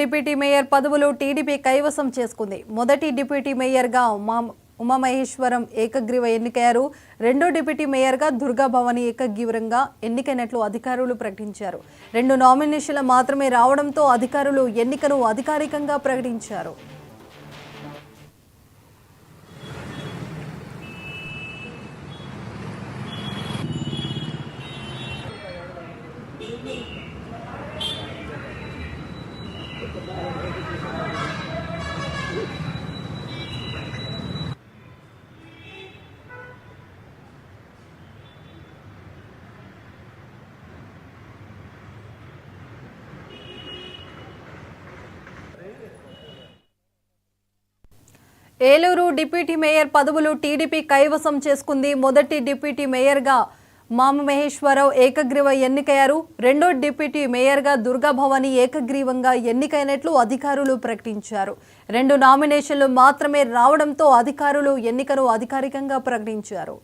Deputy mayor పదవులు TDP కైవసం చేసుకుంది. మొదటి డిప్యూటీ మేయర్గా ఉమామహేశ్వరం ఏకగ్రీవ ఎన్నికయ్యారు. రెండో డిప్యూటీ మేయర్గా దుర్గా భవాని ఏకగ్రీవంగా ఎన్నికైనట్లు అధికారులు ప్రకటించారు. 2 నామినేషన్లు మాత్రమే రావడంతో అధికారులు ఎన్నికను అధికారికంగా ప్రకటించారు. ఏలూరు డిప్యూటీ మేయర్ పదవులు టీడీపీ కైవసం చేసుకుంది. మొదటి డిప్యూటీ మేయర్గా ఉమామహేశ్వరరావు ఏకగ్రీవ ఎన్నికయ్యారు. రెండో డిప్యూటీ మేయర్గా దుర్గా భవాని ఏకగ్రీవంగా ఎన్నికైనట్లు అధికారులు ప్రకటించారు. 2 నామినేషన్లు మాత్రమే రావడంతో అధికారులు ఎన్నికను అధికారికంగా ప్రకటించారు.